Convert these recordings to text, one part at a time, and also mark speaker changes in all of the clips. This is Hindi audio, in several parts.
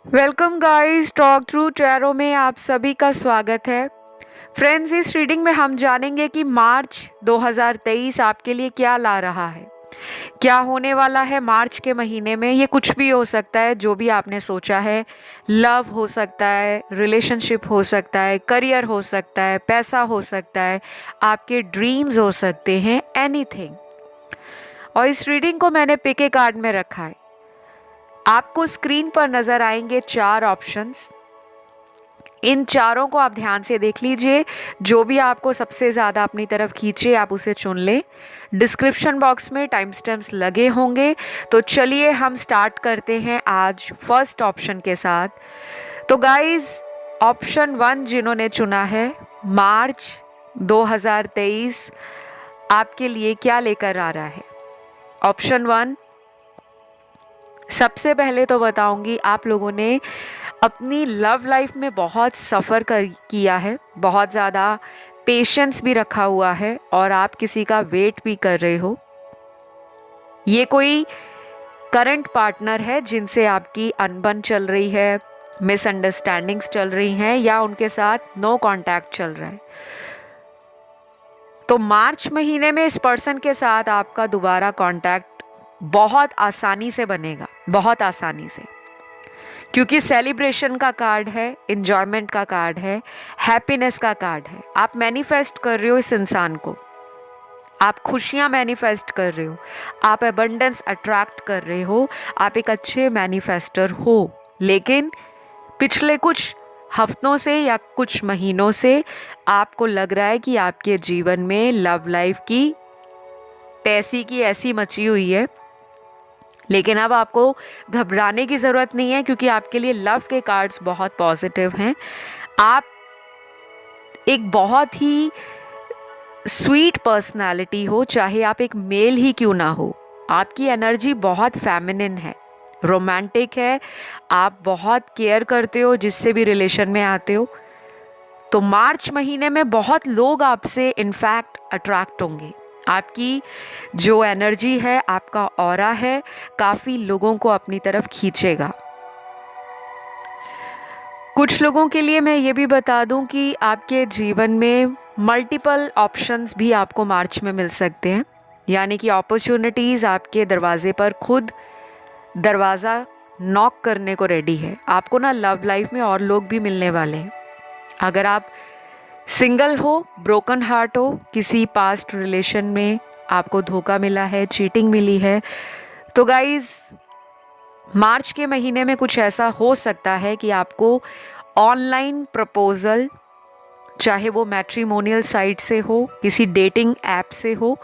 Speaker 1: Welcome guys, talk through tarot में आप सभी का स्वागत है। फ्रेंड्स, इस रीडिंग में हम जानेंगे कि मार्च 2023 आपके लिए क्या ला रहा है, क्या होने वाला है मार्च के महीने में। ये कुछ भी हो सकता है, जो भी आपने सोचा है। लव हो सकता है, रिलेशनशिप हो सकता है, करियर हो सकता है, पैसा हो सकता है, आपके ड्रीम्स हो सकते हैं, एनीथिंग। और इस रीडिंग को मैंने पिके कार्ड में रखा है। आपको स्क्रीन पर नजर आएंगे 4 ऑप्शंस। इन चारों को आप ध्यान से देख लीजिए। जो भी आपको सबसे ज़्यादा अपनी तरफ खींचे आप उसे चुन लें। डिस्क्रिप्शन बॉक्स में टाइम स्टैम्प्स लगे होंगे। तो चलिए हम स्टार्ट करते हैं आज फर्स्ट ऑप्शन के साथ। तो गाइस, ऑप्शन 1 जिन्होंने चुना है, मार्च 2023 आपके लिए क्या लेकर आ रहा है। ऑप्शन 1, सबसे पहले तो बताऊंगी आप लोगों ने अपनी लव लाइफ में बहुत सफ़र किया है, बहुत ज़्यादा पेशेंस भी रखा हुआ है और आप किसी का वेट भी कर रहे हो। ये कोई करंट पार्टनर है जिनसे आपकी अनबन चल रही है, मिसअंडरस्टैंडिंग्स चल रही हैं या उनके साथ नो कांटेक्ट चल रहा है। तो मार्च महीने में इस पर्सन के साथ आपका दोबारा कांटेक्ट बहुत आसानी से बनेगा, बहुत आसानी से, क्योंकि सेलिब्रेशन का कार्ड है, इंजॉयमेंट का कार्ड है, हैप्पीनेस का कार्ड है। आप मैनिफेस्ट कर रहे हो इस इंसान को, आप खुशियां मैनिफेस्ट कर रहे हो, आप अबंडेंस अट्रैक्ट कर रहे हो, आप एक अच्छे मैनिफेस्टर हो। लेकिन पिछले कुछ हफ्तों से या कुछ महीनों से आपको लग रहा है कि आपके जीवन में लव लाइफ की तैसी की ऐसी मची हुई है। लेकिन अब आपको घबराने की ज़रूरत नहीं है, क्योंकि आपके लिए लव के कार्ड्स बहुत पॉजिटिव हैं। आप एक बहुत ही स्वीट पर्सनालिटी हो, चाहे आप एक मेल ही क्यों ना हो। आपकी एनर्जी बहुत फेमिनिन है, रोमांटिक है, आप बहुत केयर करते हो जिससे भी रिलेशन में आते हो। तो मार्च महीने में बहुत लोग आपसे इनफैक्ट अट्रैक्ट होंगे। आपकी जो एनर्जी है, आपका ऑरा है, काफ़ी लोगों को अपनी तरफ खींचेगा। कुछ लोगों के लिए मैं ये भी बता दूं कि आपके जीवन में मल्टीपल ऑप्शंस भी आपको मार्च में मिल सकते हैं, यानी कि अपॉर्चुनिटीज़ आपके दरवाजे पर खुद दरवाज़ा नॉक करने को रेडी है। आपको ना लव लाइफ में और लोग भी मिलने वाले हैं। अगर आप सिंगल हो, ब्रोकन हार्ट हो, किसी पास्ट रिलेशन में आपको धोखा मिला है, चीटिंग मिली है, तो गाइज मार्च के महीने में कुछ ऐसा हो सकता है कि आपको ऑनलाइन प्रपोजल, चाहे वो मैट्रिमोनियल साइट से हो, किसी डेटिंग ऐप से हो,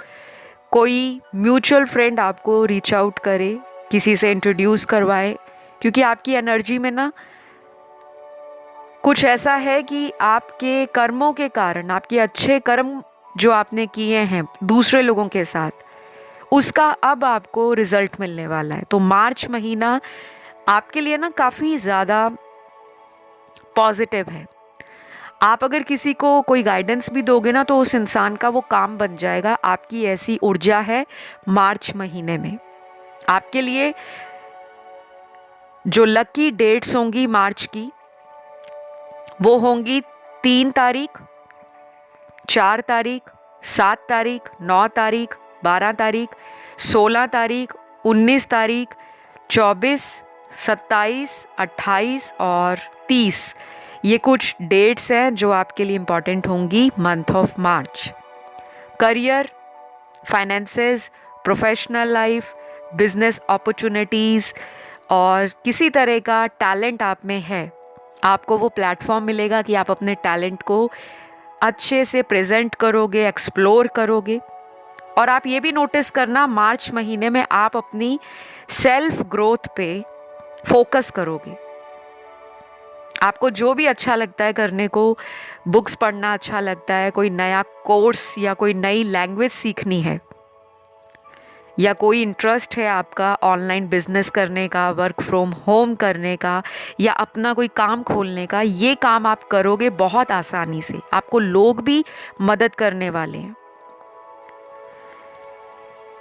Speaker 1: कोई म्यूचुअल फ्रेंड आपको रीच आउट करे, किसी से इंट्रोड्यूस करवाए। क्योंकि आपकी एनर्जी में ना कुछ ऐसा है कि आपके कर्मों के कारण, आपके अच्छे कर्म जो आपने किए हैं दूसरे लोगों के साथ, उसका अब आपको रिजल्ट मिलने वाला है। तो मार्च महीना आपके लिए ना काफ़ी ज़्यादा पॉजिटिव है। आप अगर किसी को कोई गाइडेंस भी दोगे ना, तो उस इंसान का वो काम बन जाएगा। आपकी ऐसी ऊर्जा है मार्च महीने में। आपके लिए जो लकी डेट्स होंगी मार्च की, वो होंगी 3 तारीख, 4 तारीख, 7 तारीख, 9 तारीख, 12 तारीख, 16 तारीख, 19 तारीख, 24, 27, 28 और 30। ये कुछ डेट्स हैं जो आपके लिए इम्पॉर्टेंट होंगी month of March. Career, finances, professional life, business opportunities और किसी तरह का टैलेंट आप में है, आपको वो प्लेटफॉर्म मिलेगा कि आप अपने टैलेंट को अच्छे से प्रेजेंट करोगे, एक्सप्लोर करोगे। और आप ये भी नोटिस करना, मार्च महीने में आप अपनी सेल्फ ग्रोथ पे फोकस करोगे। आपको जो भी अच्छा लगता है करने को, बुक्स पढ़ना अच्छा लगता है, कोई नया कोर्स या कोई नई लैंग्वेज सीखनी है, या कोई इंटरेस्ट है आपका ऑनलाइन बिजनेस करने का, वर्क फ्रॉम होम करने का, या अपना कोई काम खोलने का, ये काम आप करोगे बहुत आसानी से। आपको लोग भी मदद करने वाले हैं,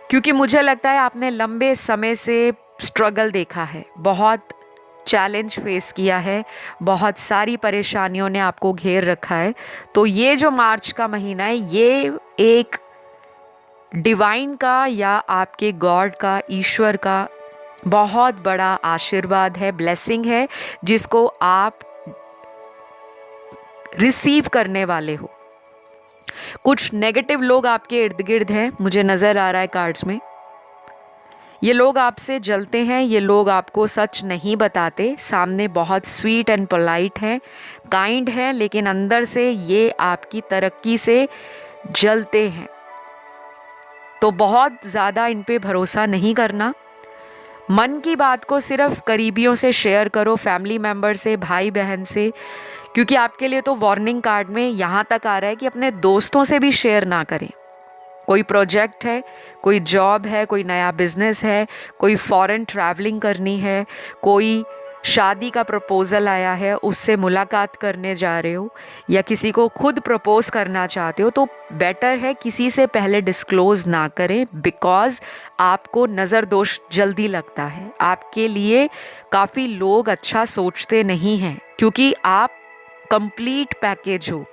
Speaker 1: क्योंकि मुझे लगता है आपने लंबे समय से स्ट्रगल देखा है, बहुत चैलेंज फेस किया है, बहुत सारी परेशानियों ने आपको घेर रखा है। तो ये जो मार्च का महीना है, ये एक डिवाइन का या आपके गॉड का, ईश्वर का बहुत बड़ा आशीर्वाद है, ब्लेसिंग है, जिसको आप रिसीव करने वाले हो। कुछ नेगेटिव लोग आपके इर्द गिर्द हैं, मुझे नज़र आ रहा है कार्ड्स में। ये लोग आपसे जलते हैं, ये लोग आपको सच नहीं बताते, सामने बहुत स्वीट एंड पोलाइट हैं, काइंड हैं, लेकिन अंदर से ये आपकी तरक्की से जलते हैं। तो बहुत ज़्यादा इन पे भरोसा नहीं करना। मन की बात को सिर्फ करीबियों से शेयर करो, फैमिली मेम्बर से, भाई बहन से, क्योंकि आपके लिए तो वार्निंग कार्ड में यहाँ तक आ रहा है कि अपने दोस्तों से भी शेयर ना करें। कोई प्रोजेक्ट है, कोई जॉब है, कोई नया बिजनेस है, कोई फॉरेन ट्रैवलिंग करनी है, कोई शादी का प्रपोज़ल आया है, उससे मुलाकात करने जा रहे हो, या किसी को खुद प्रपोज़ करना चाहते हो, तो बेटर है किसी से पहले डिस्क्लोज़ ना करें, बिकॉज़ आपको नज़र दोष जल्दी लगता है। आपके लिए काफ़ी लोग अच्छा सोचते नहीं हैं, क्योंकि आप कंप्लीट पैकेज हो,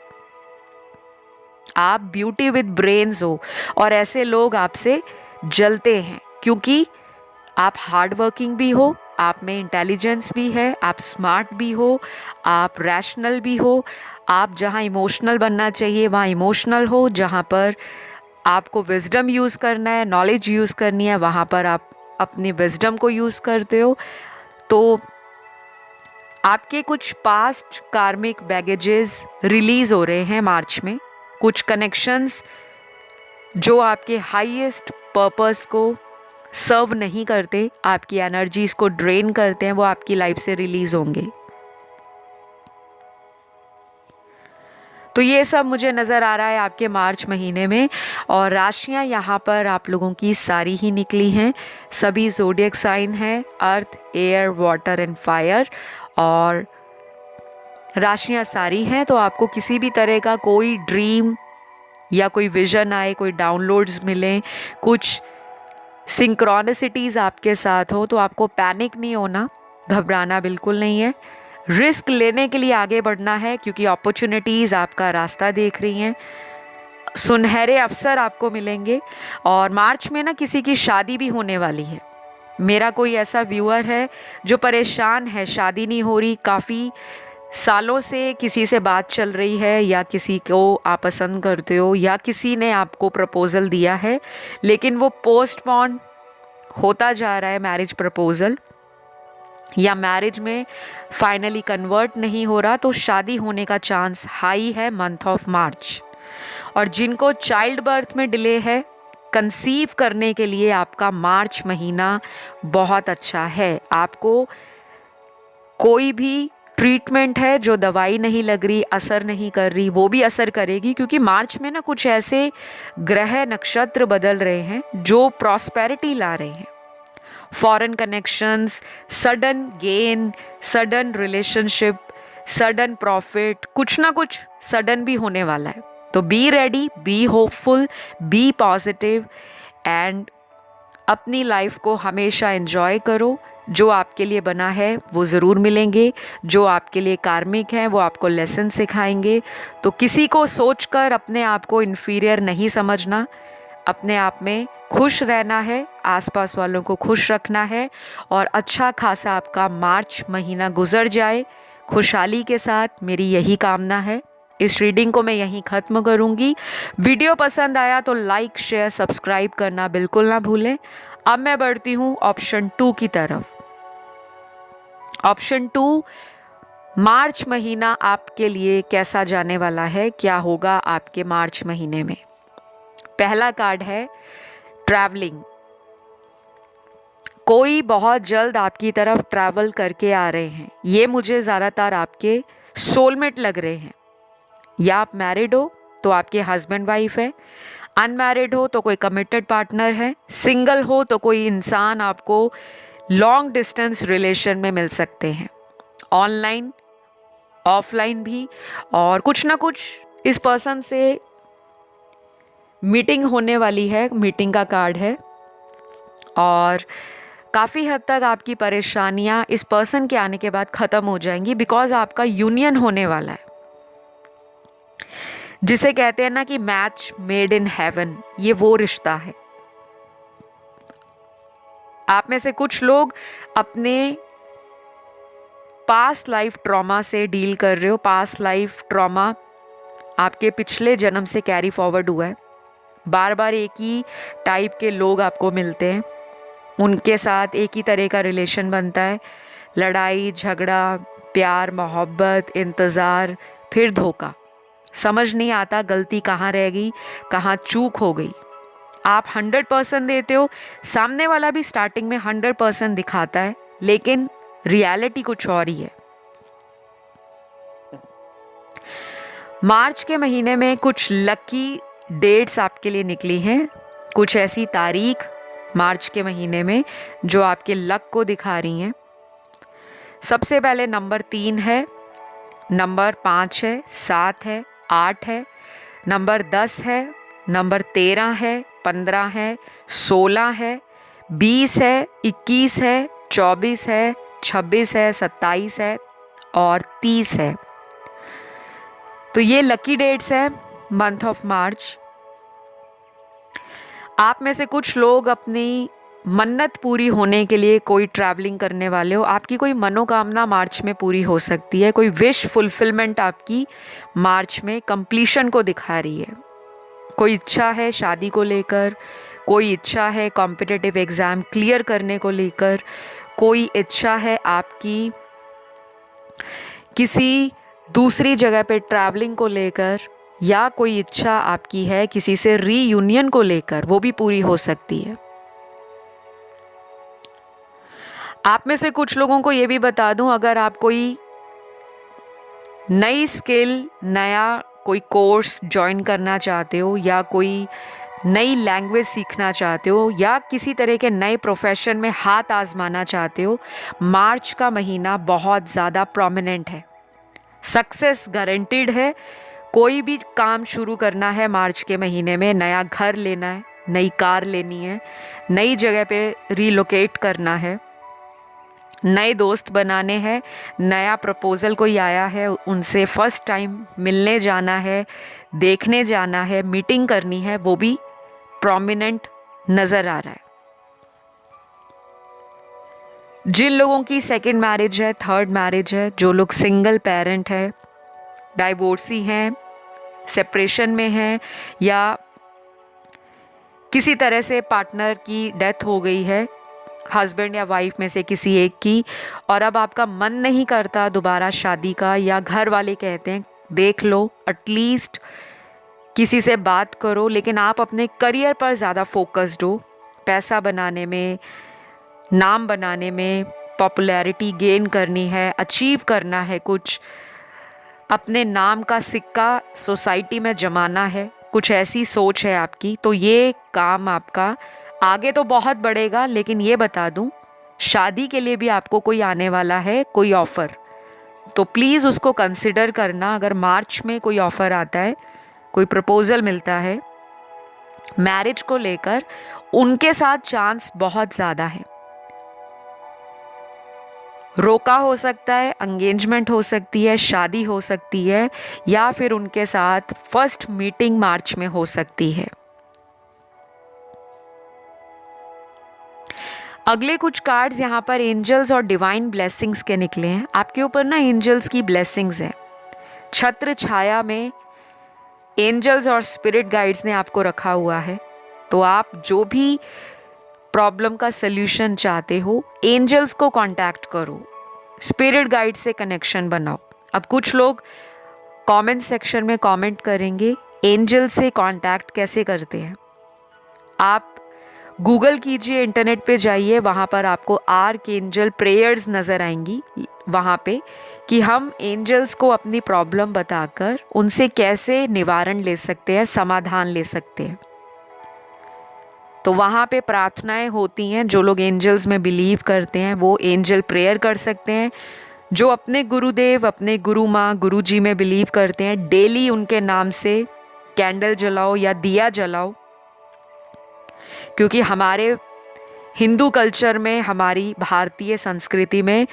Speaker 1: आप ब्यूटी विद ब्रेन्स हो, और ऐसे लोग आपसे जलते हैं क्योंकि आप हार्ड वर्किंग भी हो, आप में इंटेलिजेंस भी है, आप स्मार्ट भी हो, आप रैशनल भी हो, आप जहाँ इमोशनल बनना चाहिए वहाँ इमोशनल हो, जहाँ पर आपको विजडम यूज़ करना है, नॉलेज यूज़ करनी है, वहाँ पर आप अपनी विजडम को यूज़ करते हो। तो आपके कुछ पास्ट कार्मिक बैगेजेस रिलीज़ हो रहे हैं मार्च में। कुछ कनेक्शंस जो आपके हाईएस्ट पर्पस को सर्व नहीं करते, आपकी एनर्जीज को ड्रेन करते हैं, वो आपकी लाइफ से रिलीज होंगे। तो ये सब मुझे नज़र आ रहा है आपके मार्च महीने में। और राशियां यहाँ पर आप लोगों की सारी ही निकली हैं, सभी ज़ोडिएक साइन हैं, अर्थ, एयर, वाटर एंड फायर, और राशियां सारी हैं। तो आपको किसी भी तरह का कोई ड्रीम या कोई विजन आए, कोई डाउनलोड्स मिलें, कुछ सिंक्रोनिसिटीज़ आपके साथ हो, तो आपको पैनिक नहीं होना, घबराना बिल्कुल नहीं है। रिस्क लेने के लिए आगे बढ़ना है, क्योंकि अपॉर्चुनिटीज़ आपका रास्ता देख रही हैं, सुनहरे अवसर आपको मिलेंगे। और मार्च में ना किसी की शादी भी होने वाली है। मेरा कोई ऐसा व्यूअर है जो परेशान है, शादी नहीं हो रही, काफ़ी सालों से किसी से बात चल रही है, या किसी को आप पसंद करते हो, या किसी ने आपको प्रपोज़ल दिया है लेकिन वो पोस्टपोन होता जा रहा है मैरिज प्रपोज़ल, या मैरिज में फाइनली कन्वर्ट नहीं हो रहा, तो शादी होने का चांस हाई है मंथ ऑफ मार्च। और जिनको चाइल्ड बर्थ में डिले है, कंसीव करने के लिए आपका मार्च महीना बहुत अच्छा है। आपको कोई भी ट्रीटमेंट है जो दवाई नहीं लग रही, असर नहीं कर रही, वो भी असर करेगी, क्योंकि मार्च में ना कुछ ऐसे ग्रह नक्षत्र बदल रहे हैं जो प्रॉस्पेरिटी ला रहे हैं। Foreign connections, sudden gain, sudden relationship, sudden profit, कुछ ना कुछ सडन भी होने वाला है। तो be ready, be hopeful, be positive, and अपनी लाइफ को हमेशा एंजॉय करो। जो आपके लिए बना है वो ज़रूर मिलेंगे, जो आपके लिए कार्मिक हैं वो आपको लेसन सिखाएंगे। तो किसी को सोचकर अपने आप को इन्फीरियर नहीं समझना, अपने आप में खुश रहना है, आसपास वालों को खुश रखना है, और अच्छा खासा आपका मार्च महीना गुजर जाए खुशहाली के साथ, मेरी यही कामना है। इस रीडिंग को मैं यहीं ख़त्म करूँगी। वीडियो पसंद आया तो लाइक, शेयर, सब्सक्राइब करना बिल्कुल ना भूलें। अब मैं बढ़ती हूँ ऑप्शन 2 की तरफ। ऑप्शन 2, मार्च महीना आपके लिए कैसा जाने वाला है, क्या होगा आपके मार्च महीने में। पहला कार्ड है ट्रैवलिंग। कोई बहुत जल्द आपकी तरफ ट्रैवल करके आ रहे हैं, ये मुझे ज़्यादातर आपके सोलमेट लग रहे हैं। या आप मैरिड हो तो आपके हस्बैंड वाइफ है, अनमैरिड हो तो कोई कमिटेड पार्टनर है, सिंगल हो तो कोई इंसान आपको लॉन्ग डिस्टेंस रिलेशन में मिल सकते हैं, ऑनलाइन ऑफलाइन भी, और कुछ ना कुछ इस पर्सन से मीटिंग होने वाली है, मीटिंग का कार्ड है। और काफ़ी हद तक आपकी परेशानियां इस पर्सन के आने के बाद ख़त्म हो जाएंगी, बिकॉज आपका यूनियन होने वाला है, जिसे कहते हैं ना कि मैच मेड इन हेवन। ये वो रिश्ता है। आप में से कुछ लोग अपने पास्ट लाइफ ट्रॉमा से डील कर रहे हो। पास्ट लाइफ ट्रॉमा आपके पिछले जन्म से कैरी फॉरवर्ड हुआ है। बार बार एक ही टाइप के लोग आपको मिलते हैं, उनके साथ एक ही तरह का रिलेशन बनता है। लड़ाई झगड़ा, प्यार मोहब्बत, इंतज़ार, फिर धोखा। समझ नहीं आता गलती कहाँ रह गई, कहाँ चूक हो गई। आप 100% देते हो, सामने वाला भी स्टार्टिंग में 100% दिखाता है, लेकिन रियलिटी कुछ और ही है। मार्च के महीने में कुछ लकी डेट्स आपके लिए निकली हैं। कुछ ऐसी तारीख मार्च के महीने में जो आपके लक को दिखा रही हैं। सबसे पहले नंबर 3 है, नंबर 5 है, 7 है, 8 है, नंबर 10 है, नंबर 13 है, 15 है, 16 है, 20 है, 21 है, 24 है, 26 है, 27 है और 30 है। तो ये लकी डेट्स है मंथ ऑफ मार्च। आप में से कुछ लोग अपनी मन्नत पूरी होने के लिए कोई ट्रैवलिंग करने वाले हो। आपकी कोई मनोकामना मार्च में पूरी हो सकती है। कोई विश फुलफिलमेंट आपकी मार्च में कंप्लीशन को दिखा रही है। कोई इच्छा है शादी को लेकर, कोई इच्छा है कॉम्पिटिटिव एग्ज़ाम क्लियर करने को लेकर, कोई इच्छा है आपकी किसी दूसरी जगह पे ट्रैवलिंग को लेकर, या कोई इच्छा आपकी है किसी से रीयूनियन को लेकर, वो भी पूरी हो सकती है। आप में से कुछ लोगों को ये भी बता दूं, अगर आप कोई नई स्किल, नया कोई कोर्स ज्वाइन करना चाहते हो, या कोई नई लैंग्वेज सीखना चाहते हो, या किसी तरह के नए प्रोफेशन में हाथ आजमाना चाहते हो, मार्च का महीना बहुत ज़्यादा प्रोमिनेंट है। सक्सेस गारंटीड है। कोई भी काम शुरू करना है मार्च के महीने में, नया घर लेना है, नई कार लेनी है, नई जगह पे रीलोकेट करना है, नए दोस्त बनाने हैं, नया प्रपोज़ल कोई आया है उनसे फर्स्ट टाइम मिलने जाना है, देखने जाना है, मीटिंग करनी है, वो भी प्रोमिनेंट नज़र आ रहा है। जिन लोगों की सेकंड मैरिज है, थर्ड मैरिज है, जो लोग सिंगल पेरेंट है, डाइवोर्सी हैं, सेपरेशन में हैं, या किसी तरह से पार्टनर की डेथ हो गई है, हस्बैंड या वाइफ में से किसी एक की, और अब आपका मन नहीं करता दोबारा शादी का, या घर वाले कहते हैं देख लो, एटलीस्ट किसी से बात करो, लेकिन आप अपने करियर पर ज़्यादा फोकस्ड हो, पैसा बनाने में, नाम बनाने में, पॉपुलैरिटी गेन करनी है, अचीव करना है, कुछ अपने नाम का सिक्का सोसाइटी में जमाना है, कुछ ऐसी सोच है आपकी, तो ये काम आपका आगे तो बहुत बढ़ेगा। लेकिन ये बता दूं, शादी के लिए भी आपको कोई आने वाला है, कोई ऑफ़र, तो प्लीज़ उसको कंसिडर करना। अगर मार्च में कोई ऑफ़र आता है, कोई प्रपोज़ल मिलता है मैरिज को लेकर, उनके साथ चांस बहुत ज़्यादा है। रोका हो सकता है, एंगेजमेंट हो सकती है, शादी हो सकती है, या फिर उनके साथ फर्स्ट मीटिंग मार्च में हो सकती है। अगले कुछ कार्ड्स यहाँ पर एंजल्स और डिवाइन ब्लेसिंग्स के निकले हैं। आपके ऊपर ना एंजल्स की ब्लेसिंग्स हैं। छत्र छाया में एंजल्स और स्पिरिट गाइड्स ने आपको रखा हुआ है। तो आप जो भी प्रॉब्लम का सल्यूशन चाहते हो, एंजल्स को कांटेक्ट करो, स्पिरिट गाइड से कनेक्शन बनाओ। अब कुछ लोग कमेंट सेक्शन में कमेंट करेंगे एंजल से कांटेक्ट कैसे करते हैं। आप गूगल कीजिए, इंटरनेट पे जाइए, वहाँ पर आपको आर्क एंजल प्रेयर्स नज़र आएंगी वहाँ पे, कि हम एंजल्स को अपनी प्रॉब्लम बताकर उनसे कैसे निवारण ले सकते हैं, समाधान ले सकते हैं। तो वहाँ पे प्रार्थनाएं होती हैं। जो लोग एंजल्स में बिलीव करते हैं वो एंजल प्रेयर कर सकते हैं। जो अपने गुरुदेव, अपने गुरु माँ, गुरु जी में बिलीव करते हैं, डेली उनके नाम से कैंडल जलाओ या दिया जलाओ, क्योंकि हमारे हिंदू कल्चर में, हमारी भारतीय संस्कृति में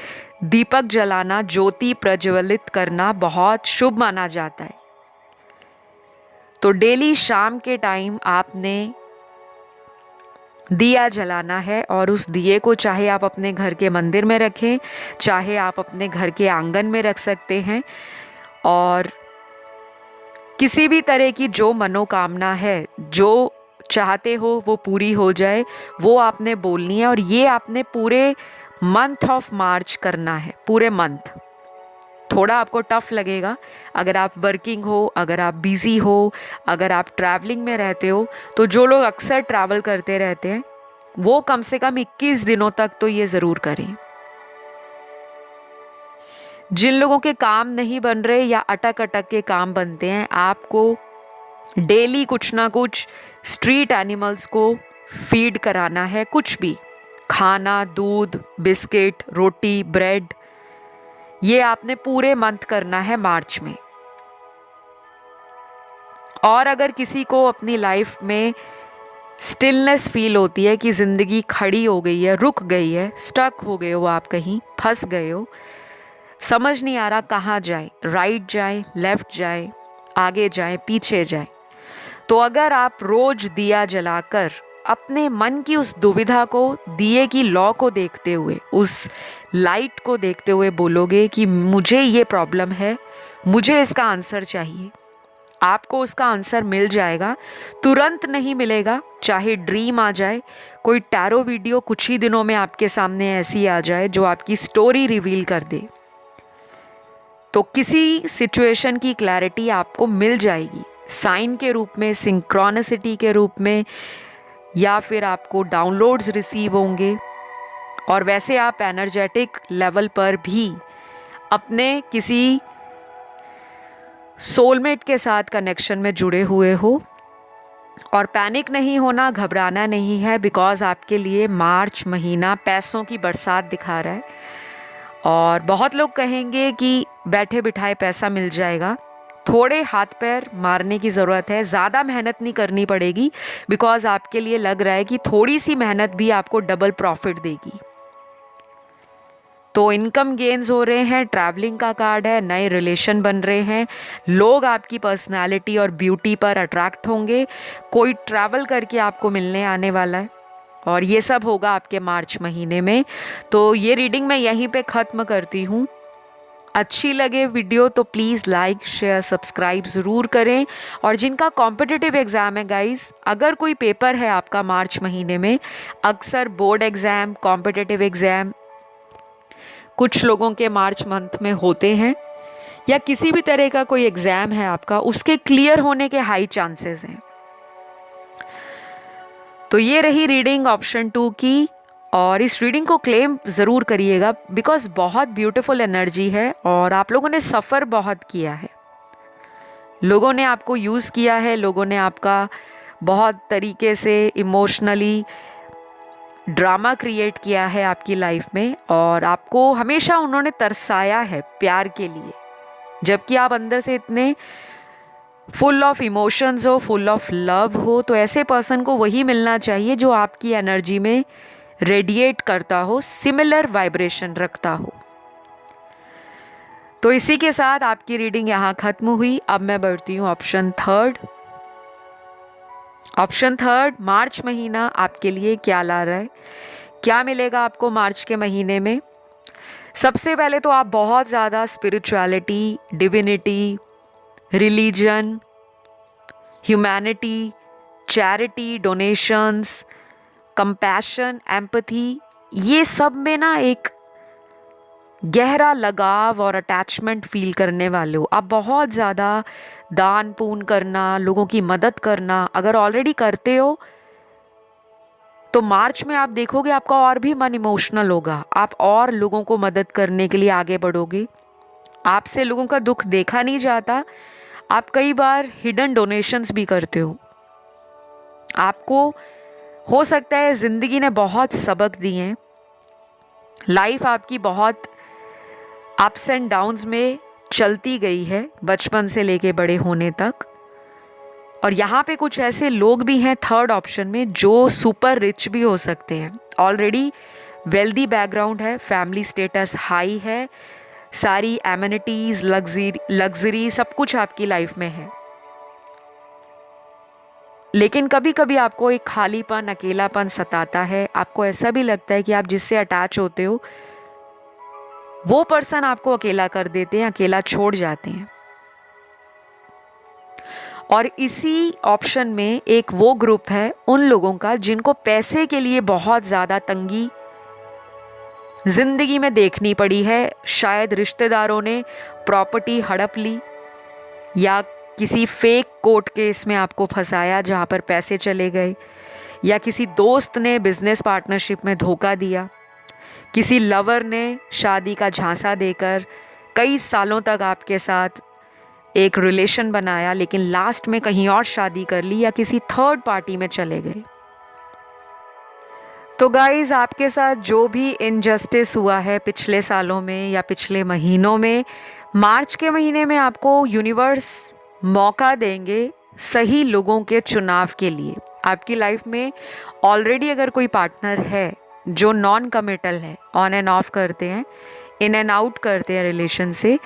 Speaker 1: दीपक जलाना, ज्योति प्रज्वलित करना बहुत शुभ माना जाता है। तो डेली शाम के टाइम आपने दिया जलाना है और उस दिए को चाहे आप अपने घर के मंदिर में रखें, चाहे आप अपने घर के आंगन में रख सकते हैं, और किसी भी तरह की जो मनोकामना है, जो चाहते हो वो पूरी हो जाए, वो आपने बोलनी है। और ये आपने पूरे मंथ ऑफ मार्च करना है, पूरे मंथ। थोड़ा आपको टफ लगेगा अगर आप वर्किंग हो, अगर आप बिजी हो, अगर आप ट्रैवलिंग में रहते हो। तो जो लोग अक्सर ट्रैवल करते रहते हैं वो कम से कम 21 दिनों तक तो ये ज़रूर करें। जिन लोगों के काम नहीं बन रहे या अटक अटक के काम बनते हैं, आपको डेली कुछ ना कुछ स्ट्रीट एनिमल्स को फीड कराना है। कुछ भी खाना, दूध, बिस्किट, रोटी, ब्रेड, ये आपने पूरे मंथ करना है मार्च में। और अगर किसी को अपनी लाइफ में स्टिलनेस फील होती है कि ज़िंदगी खड़ी हो गई है, रुक गई है, स्टक हो गए हो, आप कहीं फंस गए हो, समझ नहीं आ रहा कहाँ जाए, राइट जाए, लेफ्ट जाए, आगे जाए, पीछे जाए, तो अगर आप रोज दिया जलाकर अपने मन की उस दुविधा को, दिए की लौ को देखते हुए, उस लाइट को देखते हुए बोलोगे कि मुझे ये प्रॉब्लम है, मुझे इसका आंसर चाहिए, आपको उसका आंसर मिल जाएगा। तुरंत नहीं मिलेगा, चाहे ड्रीम आ जाए, कोई टैरो वीडियो कुछ ही दिनों में आपके सामने ऐसी आ जाए जो आपकी स्टोरी रिवील कर दे, तो किसी सिचुएशन की क्लैरिटी आपको मिल जाएगी, साइन के रूप में, सिंक्रोनिसिटी के रूप में, या फिर आपको डाउनलोड्स रिसीव होंगे। और वैसे आप एनर्जेटिक लेवल पर भी अपने किसी सोलमेट के साथ कनेक्शन में जुड़े हुए हो। और पैनिक नहीं होना, घबराना नहीं है, बिकॉज़ आपके लिए मार्च महीना पैसों की बरसात दिखा रहा है। और बहुत लोग कहेंगे कि बैठे बिठाए पैसा मिल जाएगा, थोड़े हाथ पैर मारने की ज़रूरत है, ज़्यादा मेहनत नहीं करनी पड़ेगी, बिकॉज़ आपके लिए लग रहा है कि थोड़ी सी मेहनत भी आपको डबल प्रॉफिट देगी। तो इनकम गेन्स हो रहे हैं, ट्रैवलिंग का कार्ड है, नए रिलेशन बन रहे हैं, लोग आपकी पर्सनालिटी और ब्यूटी पर अट्रैक्ट होंगे, कोई ट्रैवल करके आपको मिलने आने वाला है, और ये सब होगा आपके मार्च महीने में। तो ये रीडिंग मैं यहीं पे ख़त्म करती हूँ। अच्छी लगे वीडियो तो प्लीज़ लाइक, शेयर, सब्सक्राइब ज़रूर करें। और जिनका कॉम्पिटिटिव एग्ज़ाम है गाइस, अगर कोई पेपर है आपका मार्च महीने में, अक्सर बोर्ड एग्ज़ाम, कॉम्पिटिटिव एग्ज़ाम कुछ लोगों के मार्च मंथ में होते हैं, या किसी भी तरह का कोई एग्ज़ाम है आपका, उसके क्लियर होने के हाई चांसेस हैं। तो ये रही रीडिंग ऑप्शन 2 की, और इस रीडिंग को क्लेम ज़रूर करिएगा, बिकॉज़ बहुत ब्यूटीफुल एनर्जी है और आप लोगों ने सफ़र बहुत किया है, लोगों ने आपको यूज़ किया है, लोगों ने आपका बहुत तरीके से इमोशनली ड्रामा क्रिएट किया है आपकी लाइफ में, और आपको हमेशा उन्होंने तरसाया है प्यार के लिए, जबकि आप अंदर से इतने फुल ऑफ इमोशंस हो, फुल ऑफ लव हो। तो ऐसे पर्सन को वही मिलना चाहिए जो आपकी एनर्जी में रेडिएट करता हो, सिमिलर वाइब्रेशन रखता हो। तो इसी के साथ आपकी रीडिंग यहाँ ख़त्म हुई। अब मैं बढ़ती हूँ ऑप्शन थर्ड। ऑप्शन थर्ड, मार्च महीना आपके लिए क्या ला रहा है, क्या मिलेगा आपको मार्च के महीने में। सबसे पहले तो आप बहुत ज़्यादा spirituality, divinity, religion, humanity, charity, donations, compassion, empathy, ये सब में ना एक गहरा लगाव और अटैचमेंट फील करने वाले हो। आप बहुत ज़्यादा दान पुण्य करना, लोगों की मदद करना अगर ऑलरेडी करते हो, तो मार्च में आप देखोगे आपका और भी मन इमोशनल होगा, आप और लोगों को मदद करने के लिए आगे बढ़ोगे। आपसे लोगों का दुख देखा नहीं जाता, आप कई बार हिडन डोनेशंस भी करते हो। आपको हो सकता है ज़िंदगी ने बहुत सबक दिए हैं, लाइफ आपकी बहुत अप्स एंड डाउन्स में चलती गई है, बचपन से लेके बड़े होने तक, और यहाँ पे कुछ ऐसे लोग भी हैं थर्ड ऑप्शन में जो सुपर रिच भी हो सकते हैं, ऑलरेडी वेल्दी बैकग्राउंड है, फैमिली स्टेटस हाई है, सारी एमिनिटीज लग्जरी सब कुछ आपकी लाइफ में है। लेकिन कभी कभी आपको एक खालीपन, अकेलापन सताता है। आपको ऐसा भी लगता है कि आप जिससे अटैच होते हो वो पर्सन आपको अकेला कर देते हैं, अकेला छोड़ जाते हैं। और इसी ऑप्शन में एक वो ग्रुप है उन लोगों का जिनको पैसे के लिए बहुत ज़्यादा तंगी जिंदगी में देखनी पड़ी है। शायद रिश्तेदारों ने प्रॉपर्टी हड़प ली, या किसी फेक कोर्ट केस में आपको फंसाया जहाँ पर पैसे चले गए, या किसी दोस्त ने बिजनेस पार्टनरशिप में धोखा दिया, किसी लवर ने शादी का झांसा देकर कई सालों तक आपके साथ एक रिलेशन बनाया लेकिन लास्ट में कहीं और शादी कर ली, या किसी थर्ड पार्टी में चले गए। तो गाइज, आपके साथ जो भी इनजस्टिस हुआ है पिछले सालों में या पिछले महीनों में, मार्च के महीने में आपको यूनिवर्स मौका देंगे सही लोगों के चुनाव के लिए। आपकी लाइफ में ऑलरेडी अगर कोई पार्टनर है जो नॉन कमिटल है, ऑन एंड ऑफ करते हैं, इन एंड आउट करते हैं रिलेशन से,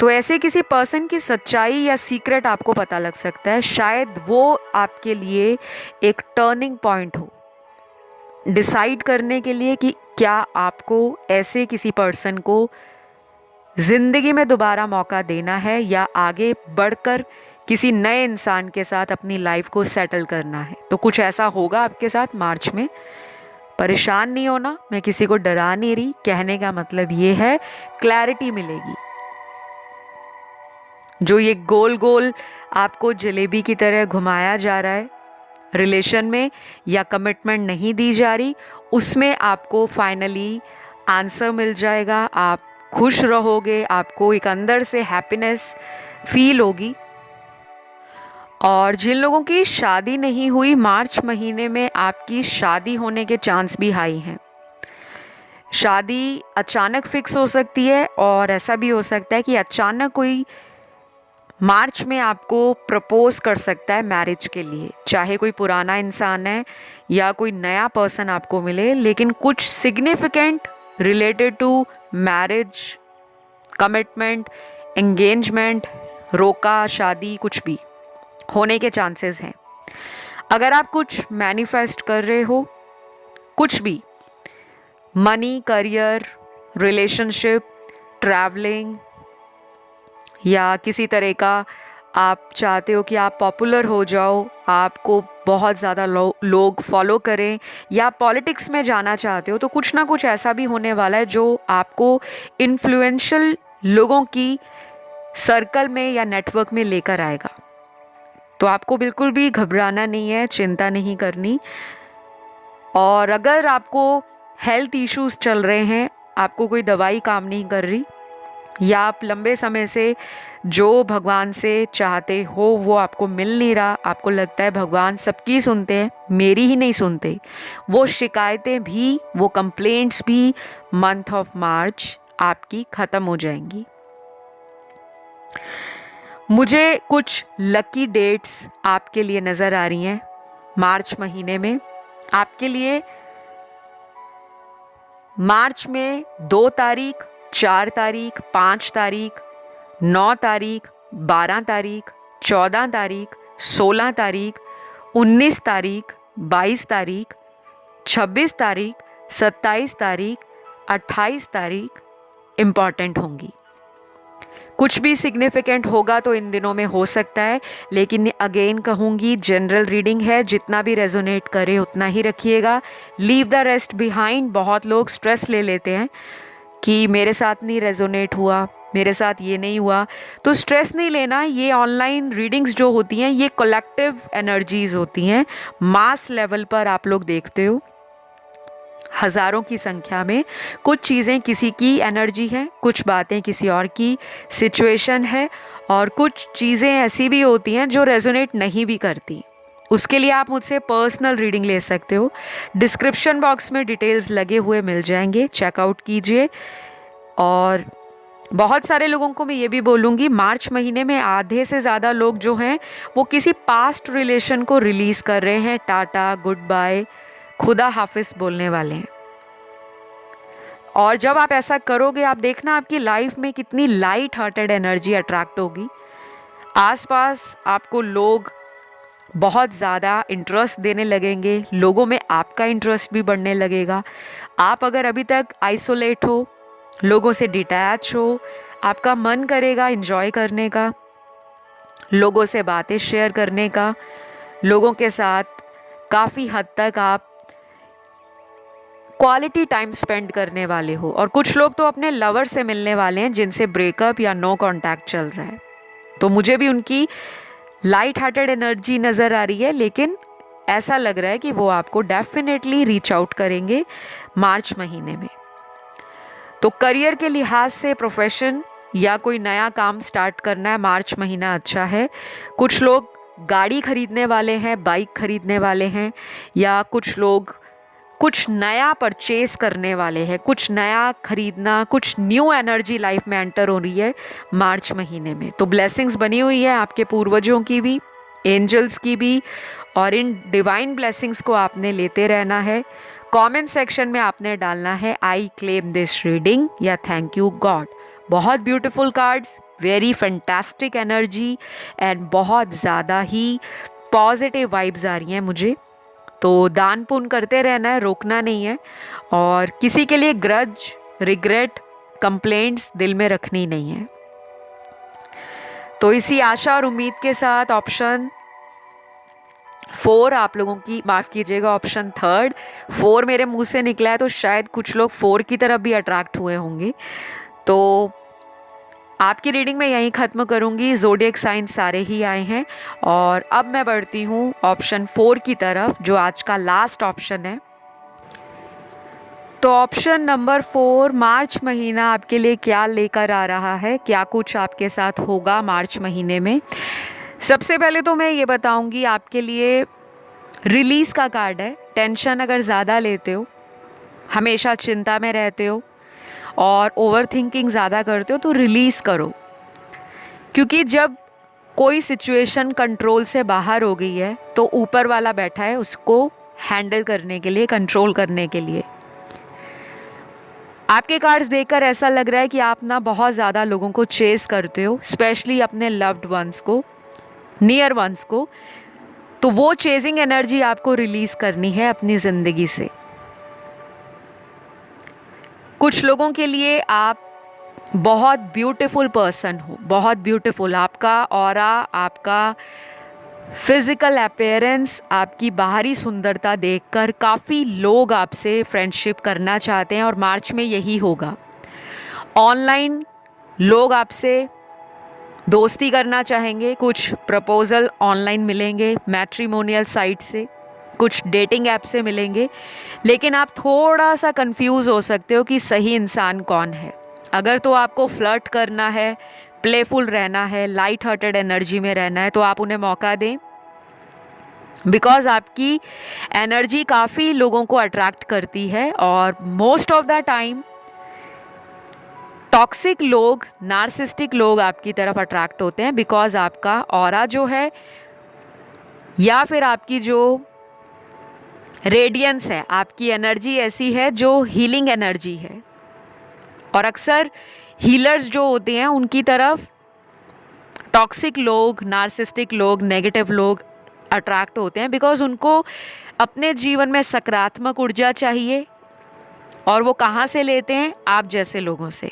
Speaker 1: तो ऐसे किसी पर्सन की सच्चाई या सीक्रेट आपको पता लग सकता है। शायद वो आपके लिए एक टर्निंग पॉइंट हो डिसाइड करने के लिए कि क्या आपको ऐसे किसी पर्सन को ज़िंदगी में दोबारा मौका देना है या आगे बढ़कर किसी नए इंसान के साथ अपनी लाइफ को सेटल करना है। तो कुछ ऐसा होगा आपके साथ मार्च में। परेशान नहीं होना, मैं किसी को डरा नहीं रही, कहने का मतलब ये है क्लैरिटी मिलेगी। जो ये गोल गोल आपको जलेबी की तरह घुमाया जा रहा है रिलेशन में या कमिटमेंट नहीं दी जा रही, उसमें आपको फाइनली आंसर मिल जाएगा। आप खुश रहोगे, आपको एक अंदर से हैप्पीनेस फील होगी। और जिन लोगों की शादी नहीं हुई, मार्च महीने में आपकी शादी होने के चांस भी हाई हैं। शादी अचानक फिक्स हो सकती है और ऐसा भी हो सकता है कि अचानक कोई मार्च में आपको प्रपोज कर सकता है मैरिज के लिए, चाहे कोई पुराना इंसान है या कोई नया पर्सन आपको मिले, लेकिन कुछ significant related to marriage, commitment, engagement, रोका शादी, कुछ भी होने के चांसेस हैं। अगर आप कुछ मैनिफेस्ट कर रहे हो, कुछ भी, मनी, करियर, रिलेशनशिप, ट्रैवलिंग, या किसी तरह का आप चाहते हो कि आप पॉपुलर हो जाओ, आपको बहुत ज़्यादा लोग फॉलो करें, या पॉलिटिक्स में जाना चाहते हो, तो कुछ ना कुछ ऐसा भी होने वाला है जो आपको इन्फ्लुएंशियल लोगों की सर्कल में या नेटवर्क में लेकर आएगा। तो आपको बिल्कुल भी घबराना नहीं है, चिंता नहीं करनी। और अगर आपको हेल्थ इश्यूज चल रहे हैं, आपको कोई दवाई काम नहीं कर रही, या आप लंबे समय से जो भगवान से चाहते हो वो आपको मिल नहीं रहा, आपको लगता है भगवान सबकी सुनते हैं, मेरी ही नहीं सुनते, वो शिकायतें भी, वो कंप्लेंट्स भी मंथ ऑफ मार्च आपकी ख़त्म हो जाएंगी। मुझे कुछ लकी डेट्स आपके लिए नज़र आ रही हैं मार्च महीने में। आपके लिए मार्च में 2 तारीख, 4 तारीख, 5 तारीख, 9 तारीख, 12 तारीख, 14 तारीख, 16 तारीख, 19 तारीख, 22 तारीख, 26 तारीख, 27 तारीख, 28 तारीख इम्पॉर्टेंट होंगी। कुछ भी सिग्निफिकेंट होगा तो इन दिनों में हो सकता है, लेकिन अगेन कहूँगी जनरल रीडिंग है, जितना भी रेजोनेट करे उतना ही रखिएगा, लीव द रेस्ट बिहाइंड। बहुत लोग स्ट्रेस ले लेते हैं कि मेरे साथ नहीं रेजोनेट हुआ, मेरे साथ ये नहीं हुआ, तो स्ट्रेस नहीं लेना। ये ऑनलाइन रीडिंग्स जो होती हैं ये कलेक्टिव एनर्जीज होती हैं, मास लेवल पर आप लोग देखते हो हज़ारों की संख्या में। कुछ चीज़ें किसी की एनर्जी है, कुछ बातें किसी और की सिचुएशन है, और कुछ चीज़ें ऐसी भी होती हैं जो रेजोनेट नहीं भी करती। उसके लिए आप मुझसे पर्सनल रीडिंग ले सकते हो। डिस्क्रिप्शन बॉक्स में डिटेल्स लगे हुए मिल जाएंगे, चेकआउट कीजिए। और बहुत सारे लोगों को मैं ये भी बोलूँगी, मार्च महीने में आधे से ज़्यादा लोग जो हैं वो किसी पास्ट रिलेशन को रिलीज़ कर रहे हैं, टाटा गुड बाय खुदा हाफिज बोलने वाले हैं। और जब आप ऐसा करोगे, आप देखना आपकी लाइफ में कितनी लाइट हार्टेड एनर्जी अट्रैक्ट होगी। आसपास आपको लोग बहुत ज़्यादा इंटरेस्ट देने लगेंगे, लोगों में आपका इंटरेस्ट भी बढ़ने लगेगा। आप अगर अभी तक आइसोलेट हो, लोगों से डिटैच हो, आपका मन करेगा एंजॉय करने का, लोगों से बातें शेयर करने का, लोगों के साथ काफ़ी हद तक आप क्वालिटी टाइम स्पेंड करने वाले हो। और कुछ लोग तो अपने लवर से मिलने वाले हैं जिनसे ब्रेकअप या नो कांटेक्ट चल रहा है। तो मुझे भी उनकी लाइट हार्टेड एनर्जी नज़र आ रही है, लेकिन ऐसा लग रहा है कि वो आपको डेफिनेटली रीच आउट करेंगे मार्च महीने में। तो करियर के लिहाज से प्रोफेशन या कोई नया काम स्टार्ट करना है, मार्च महीना अच्छा है। कुछ लोग गाड़ी खरीदने वाले हैं, बाइक खरीदने वाले हैं, या कुछ लोग कुछ नया परचेस करने वाले हैं, कुछ नया खरीदना, कुछ न्यू एनर्जी लाइफ में एंटर हो रही है मार्च महीने में। तो ब्लेसिंग्स बनी हुई है आपके पूर्वजों की भी, एंजल्स की भी, और इन डिवाइन ब्लेसिंग्स को आपने लेते रहना है। कमेंट सेक्शन में आपने डालना है आई क्लेम दिस रीडिंग या थैंक यू गॉड। बहुत beautiful cards, very fantastic energy and बहुत ज़्यादा ही पॉजिटिव वाइब्स आ रही हैं मुझे। तो दान पुण्य करते रहना है, रोकना नहीं है, और किसी के लिए ग्रज, रिग्रेट, कंप्लेंट्स दिल में रखनी नहीं है। तो इसी आशा और उम्मीद के साथ ऑप्शन 4 आप लोगों की, माफ़ कीजिएगा ऑप्शन 3, 4 मेरे मुंह से निकला है, तो शायद कुछ लोग 4 की तरफ भी अट्रैक्ट हुए होंगे। तो आपकी रीडिंग मैं यहीं ख़त्म करूंगी। ज़ोडिएक साइन सारे ही आए हैं, और अब मैं बढ़ती हूँ ऑप्शन 4 की तरफ, जो आज का लास्ट ऑप्शन है। तो ऑप्शन नंबर 4, मार्च महीना आपके लिए क्या लेकर आ रहा है, क्या कुछ आपके साथ होगा मार्च महीने में। सबसे पहले तो मैं ये बताऊंगी, आपके लिए रिलीज़ का कार्ड है। टेंशन अगर ज़्यादा लेते हो, हमेशा चिंता में रहते हो और ओवर थिंकिंग ज़्यादा करते हो, तो रिलीज़ करो। क्योंकि जब कोई सिचुएशन कंट्रोल से बाहर हो गई है, तो ऊपर वाला बैठा है उसको हैंडल करने के लिए, कंट्रोल करने के लिए। आपके कार्ड्स देखकर ऐसा लग रहा है कि आप ना बहुत ज़्यादा लोगों को चेस करते हो, स्पेशली अपने लव्ड वंस को, नियर वंस को। तो वो चेजिंग एनर्जी आपको रिलीज़ करनी है अपनी ज़िंदगी से। कुछ लोगों के लिए आप बहुत ब्यूटीफुल पर्सन हो, बहुत ब्यूटीफुल। आपका ऑरा, आपका फिज़िकल अपीयरेंस, आपकी बाहरी सुंदरता देखकर काफ़ी लोग आपसे फ्रेंडशिप करना चाहते हैं, और मार्च में यही होगा। ऑनलाइन लोग आपसे दोस्ती करना चाहेंगे, कुछ प्रपोज़ल ऑनलाइन मिलेंगे मैट्रिमोनियल साइट से, कुछ डेटिंग ऐप से मिलेंगे, लेकिन आप थोड़ा सा कंफ्यूज हो सकते हो कि सही इंसान कौन है। अगर तो आपको फ्लर्ट करना है, प्लेफुल रहना है, लाइट हार्टेड एनर्जी में रहना है, तो आप उन्हें मौका दें, बिकॉज आपकी एनर्जी काफ़ी लोगों को अट्रैक्ट करती है। और most of the time toxic लोग, नार्सिस्टिक लोग आपकी तरफ अट्रैक्ट होते हैं, बिकॉज आपका ऑरा जो है, या फिर आपकी जो रेडियंस है, आपकी एनर्जी ऐसी है जो हीलिंग एनर्जी है। और अक्सर हीलर्स जो होते हैं उनकी तरफ टॉक्सिक लोग, नार्सिस्टिक लोग, नेगेटिव लोग अट्रैक्ट होते हैं, बिकॉज उनको अपने जीवन में सकारात्मक ऊर्जा चाहिए, और वो कहाँ से लेते हैं, आप जैसे लोगों से।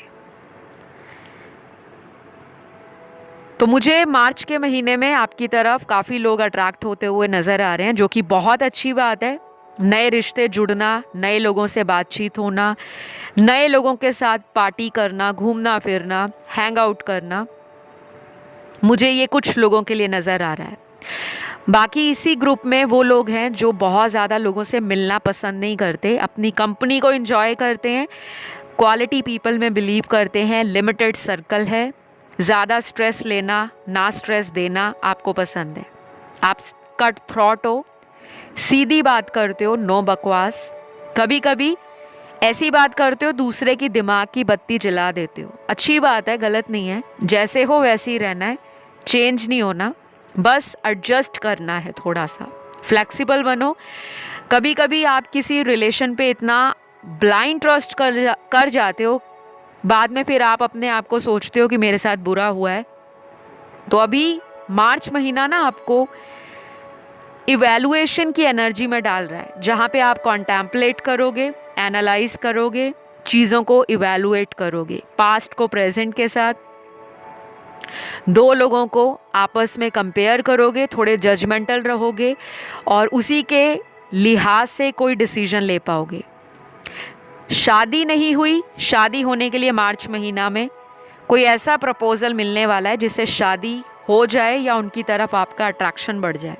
Speaker 1: तो मुझे मार्च के महीने में आपकी तरफ काफ़ी लोग अट्रैक्ट होते हुए नज़र आ रहे हैं, जो कि बहुत अच्छी बात है। नए रिश्ते जुड़ना, नए लोगों से बातचीत होना, नए लोगों के साथ पार्टी करना, घूमना फिरना, हैंग आउट करना, मुझे ये कुछ लोगों के लिए नज़र आ रहा है। बाकी इसी ग्रुप में वो लोग हैं जो बहुत ज़्यादा लोगों से मिलना पसंद नहीं करते, अपनी कंपनी को एंजॉय करते हैं, क्वालिटी पीपल में बिलीव करते हैं, लिमिटेड सर्कल है, ज़्यादा स्ट्रेस लेना, ना स्ट्रेस देना आपको पसंद है। आप कट थ्रॉट हो, सीधी बात करते हो, नो बकवास। कभी कभी ऐसी बात करते हो दूसरे की दिमाग की बत्ती जला देते हो। अच्छी बात है, गलत नहीं है, जैसे हो वैसे ही रहना है, चेंज नहीं होना, बस एडजस्ट करना है, थोड़ा सा फ्लेक्सिबल बनो। कभी कभी आप किसी रिलेशन पे इतना ब्लाइंड ट्रस्ट कर जाते हो, बाद में फिर आप अपने आप को सोचते हो कि मेरे साथ बुरा हुआ है। तो अभी मार्च महीना ना आपको इवैल्यूएशन की एनर्जी में डाल रहा है, जहाँ पे आप कॉन्टेम्पलेट करोगे, एनालाइज करोगे, चीज़ों को इवैल्यूएट करोगे, पास्ट को प्रेजेंट के साथ, दो लोगों को आपस में कंपेयर करोगे, थोड़े जजमेंटल रहोगे और उसी के लिहाज से कोई डिसीजन ले पाओगे। शादी नहीं हुई, शादी होने के लिए मार्च महीना में कोई ऐसा प्रपोजल मिलने वाला है जिससे शादी हो जाए या उनकी तरफ आपका अट्रैक्शन बढ़ जाए।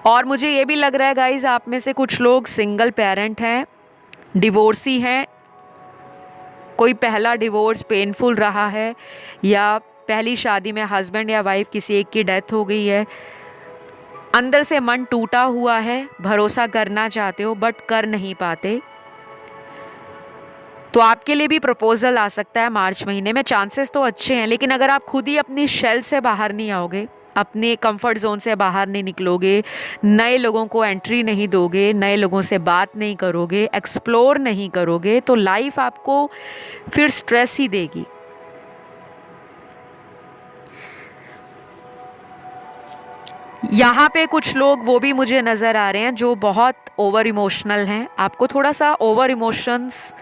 Speaker 1: और मुझे ये भी लग रहा है गाइज, आप में से कुछ लोग सिंगल पेरेंट हैं, डिवोर्सी हैं, कोई पहला डिवोर्स पेनफुल रहा है या पहली शादी में हस्बैंड या वाइफ किसी एक की डेथ हो गई है, अंदर से मन टूटा हुआ है, भरोसा करना चाहते हो बट कर नहीं पाते, तो आपके लिए भी प्रपोजल आ सकता है मार्च महीने में। चांसेस तो अच्छे हैं, लेकिन अगर आप खुद ही अपनी शेल से बाहर नहीं आओगे, अपने कंफर्ट जोन से बाहर नहीं निकलोगे, नए लोगों को एंट्री नहीं दोगे, नए लोगों से बात नहीं करोगे, एक्सप्लोर नहीं करोगे, तो लाइफ आपको फिर स्ट्रेस ही देगी। यहाँ पे कुछ लोग वो भी मुझे नज़र आ रहे हैं जो बहुत ओवर इमोशनल हैं। आपको थोड़ा सा ओवर इमोशंस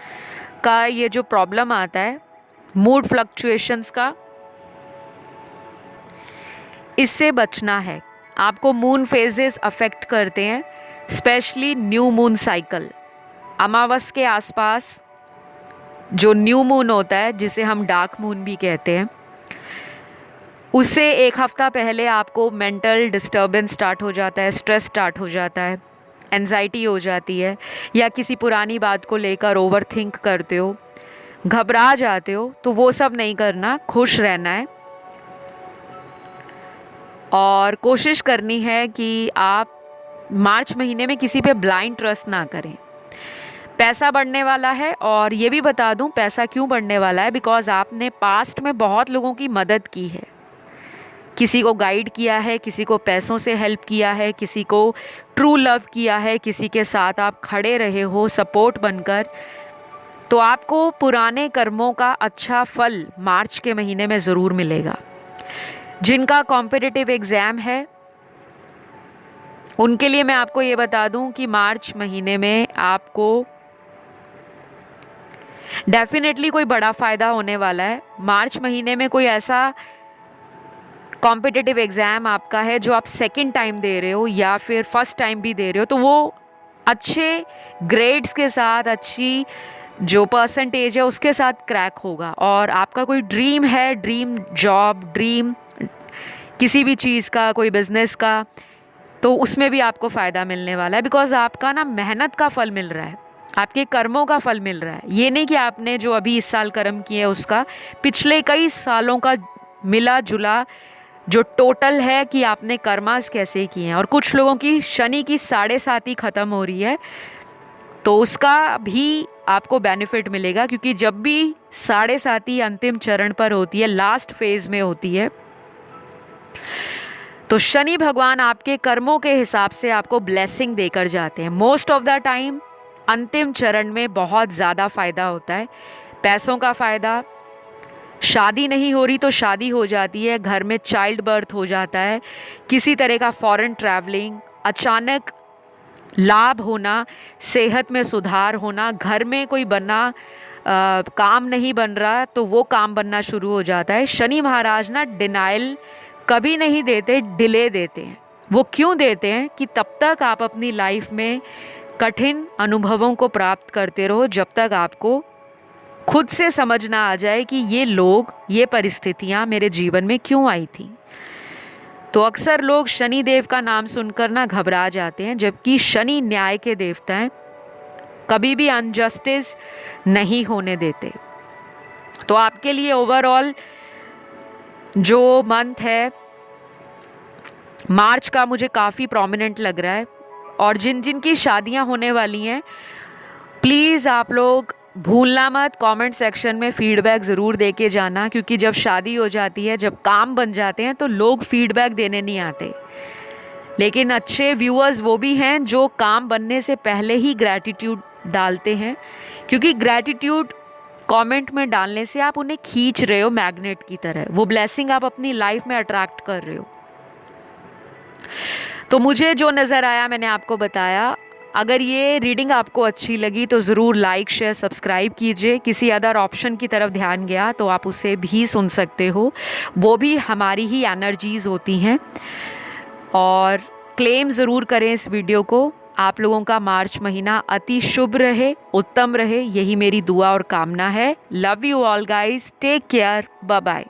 Speaker 1: का ये जो प्रॉब्लम आता है, मूड फ्लक्चुएशंस का, इससे बचना है। आपको मून फेजेस अफेक्ट करते हैं, स्पेशली न्यू मून साइकिल। अमावस के आसपास जो न्यू मून होता है, जिसे हम डार्क मून भी कहते हैं, उससे एक हफ्ता पहले आपको मेंटल डिस्टर्बेंस स्टार्ट हो जाता है, स्ट्रेस स्टार्ट हो जाता है, एंजाइटी हो जाती है, या किसी पुरानी बात को लेकर ओवर थिंक करते हो, घबरा जाते हो। तो वो सब नहीं करना, खुश रहना है और कोशिश करनी है कि आप मार्च महीने में किसी पे ब्लाइंड ट्रस्ट ना करें। पैसा बढ़ने वाला है, और ये भी बता दूं पैसा क्यों बढ़ने वाला है, बिकॉज आपने पास्ट में बहुत लोगों की मदद की है, किसी को गाइड किया है, किसी को पैसों से हेल्प किया है, किसी को ट्रू लव किया है, किसी के साथ आप खड़े रहे हो सपोर्ट बनकर। तो आपको पुराने कर्मों का अच्छा फल मार्च के महीने में ज़रूर मिलेगा। जिनका कॉम्पिटिटिव एग्ज़ाम है उनके लिए मैं आपको ये बता दूं कि मार्च महीने में आपको डेफिनेटली कोई बड़ा फ़ायदा होने वाला है। मार्च महीने में कोई ऐसा कॉम्पिटिटिव एग्ज़ाम आपका है जो आप सेकंड टाइम दे रहे हो या फिर फर्स्ट टाइम भी दे रहे हो, तो वो अच्छे ग्रेड्स के साथ, अच्छी जो परसेंटेज है उसके साथ क्रैक होगा। और आपका कोई ड्रीम है, ड्रीम जॉब, ड्रीम किसी भी चीज़ का, कोई बिजनेस का, तो उसमें भी आपको फ़ायदा मिलने वाला है, बिकॉज आपका ना मेहनत का फल मिल रहा है, आपके कर्मों का फल मिल रहा है। ये नहीं कि आपने जो अभी इस साल कर्म किए उसका, पिछले कई सालों का मिला जुला जो टोटल है कि आपने कर्मास कैसे किए हैं। और कुछ लोगों की शनि की 7.5 ख़त्म हो रही है, तो उसका भी आपको बेनिफिट मिलेगा, क्योंकि जब भी 7.5 अंतिम चरण पर होती है, लास्ट फेज में होती है, तो शनि भगवान आपके कर्मों के हिसाब से आपको ब्लेसिंग देकर जाते हैं। मोस्ट ऑफ द टाइम अंतिम चरण में बहुत ज़्यादा फ़ायदा होता है, पैसों का फ़ायदा, शादी नहीं हो रही तो शादी हो जाती है, घर में चाइल्ड बर्थ हो जाता है, किसी तरह का फॉरेन ट्रैवलिंग, अचानक लाभ होना, सेहत में सुधार होना, घर में कोई काम नहीं बन रहा तो वो काम बनना शुरू हो जाता है। शनि महाराज ना डिनाइल कभी नहीं देते, डिले देते हैं। वो क्यों देते हैं कि तब तक आप अपनी लाइफ में कठिन अनुभवों को प्राप्त करते रहो, जब तक आपको खुद से समझना आ जाए कि ये लोग, ये परिस्थितियाँ मेरे जीवन में क्यों आई थी। तो अक्सर लोग शनि देव का नाम सुनकर ना घबरा जाते हैं, जबकि शनि न्याय के देवता हैं, कभी भी अनजस्टिस नहीं होने देते। तो आपके लिए ओवरऑल जो मंथ है मार्च का मुझे काफ़ी प्रोमिनेंट लग रहा है, और जिन जिन की शादियां होने वाली हैं, प्लीज़ आप लोग भूलना मत कमेंट सेक्शन में फीडबैक ज़रूर दे के जाना, क्योंकि जब शादी हो जाती है, जब काम बन जाते हैं, तो लोग फीडबैक देने नहीं आते। लेकिन अच्छे व्यूअर्स वो भी हैं जो काम बनने से पहले ही ग्रैटिट्यूड डालते हैं, क्योंकि ग्रैटिट्यूड कमेंट में डालने से आप उन्हें खींच रहे हो मैग्नेट की तरह, वो ब्लेसिंग आप अपनी लाइफ में अट्रैक्ट कर रहे हो। तो मुझे जो नज़र आया मैंने आपको बताया। अगर ये रीडिंग आपको अच्छी लगी तो ज़रूर लाइक शेयर सब्सक्राइब कीजिए। किसी अदर ऑप्शन की तरफ ध्यान गया तो आप उसे भी सुन सकते हो, वो भी हमारी ही एनर्जीज़ होती हैं। और क्लेम ज़रूर करें इस वीडियो को। आप लोगों का मार्च महीना अति शुभ रहे, उत्तम रहे, यही मेरी दुआ और कामना है। Love you all guys, take care, bye bye.